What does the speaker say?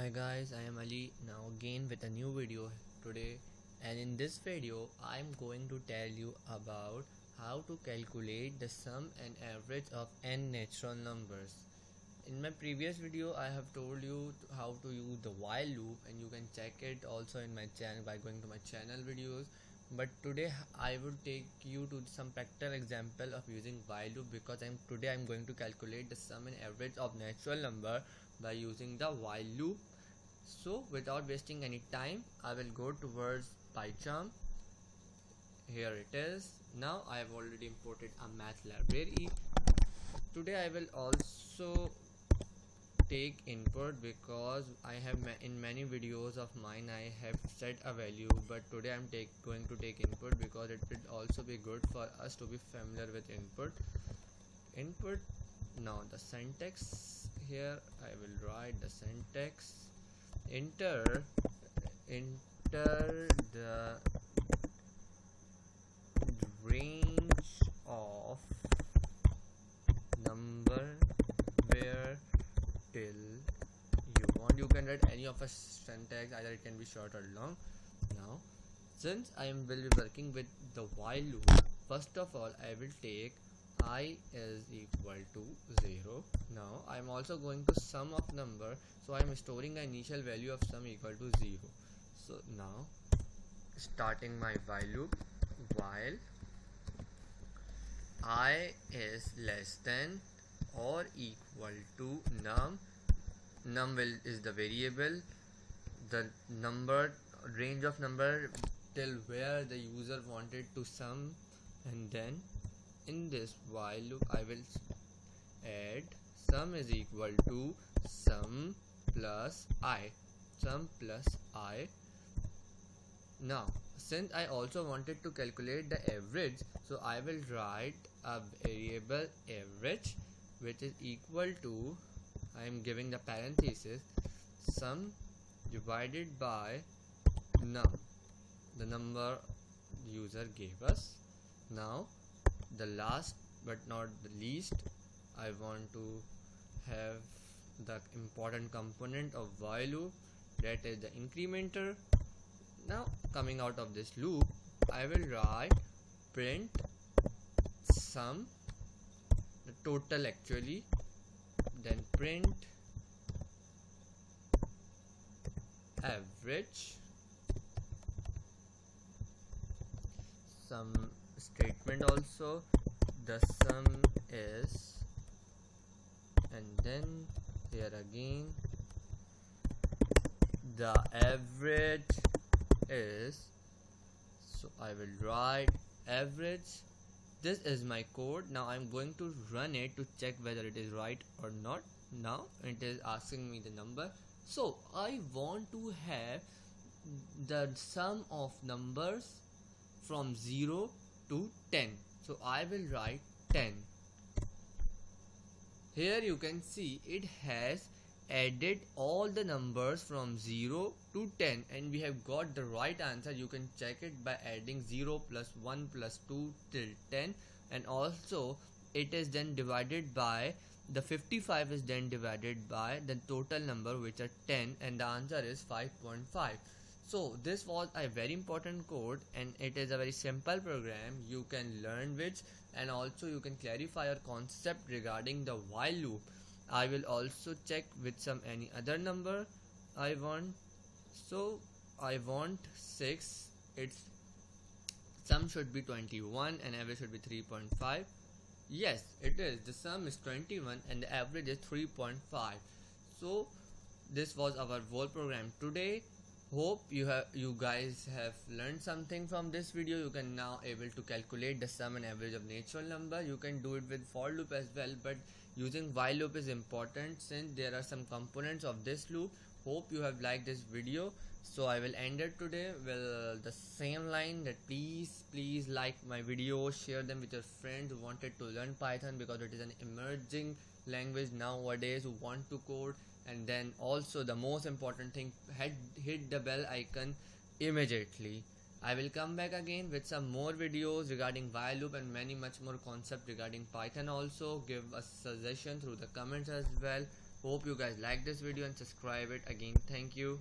Hi guys, I am Ali now again with a new video today, and in this video I am going to tell you about how to calculate the sum and average of n natural numbers. In my previous video I have told you how to use the while loop, and you can check it also in my channel by going to my channel videos. But today I will take you to some practical example of using while loop, because today I'm going to calculate the sum and average of natural number by using the while loop. So without wasting any time, I will go towards PyCharm. Here it is. Now I have already imported a math library. Today I will also take input, because I have in many videos of mine I have set a value, but today I'm going to take input because it will also be good for us to be familiar with input. Now the syntax, here I will write the syntax. Enter the range of number where till you want. You can write any of a syntax, either it can be short or long. Now since I will be working with the while loop, first of all I will take I is equal to 0. Now I am also going to sum of number, so I am storing the initial value of sum equal to 0. So now starting my while loop, while I is less than or equal to num is the variable, the number range of number till where the user wanted to sum, and then in this while loop I will add sum is equal to sum plus I. Now since I also wanted to calculate the average, so I will write a variable average, which is equal to, I am giving the parenthesis, sum divided by num, the number user gave us. Now the last but not the least, I want to have the important component of while loop, that is the incrementer. Now coming out of this loop, I will write print sum, the total actually, then print average, some statement also, the sum is, and then here again the average is, so I will write average. This is my code. Now I'm going to run it to check whether it is right or not. Now it is asking me the number, so I want to have the sum of numbers from 0 to 10, so I will write 10. Here you can see it has added all the numbers from 0 to 10, and we have got the right answer. You can check it by adding 0 plus 1 plus 2 till 10, and also it is then divided by the 55 is then divided by the total number, which are 10, and the answer is 5.5. So this was a very important code, and it is a very simple program you can learn which, and also you can clarify your concept regarding the while loop. I will also check with some any other number I want. So I want 6, its sum should be 21 and average should be 3.5. Yes, it is, the sum is 21 and the average is 3.5. So this was our whole program today. Hope you guys have learned something from this video. You can now able to calculate the sum and average of natural number. You can do it with for loop as well, but using while loop is important since there are some components of this loop. Hope you have liked this video, so I will end it today with the same line, that please like my video, share them with your friends who wanted to learn Python, because it is an emerging language nowadays, who want to code. And then also the most important thing, hit the bell icon immediately. I will come back again with some more videos regarding while loop and many much more concept regarding Python also. Give a suggestion through the comments as well. Hope you guys like this video and subscribe it again. Thank you.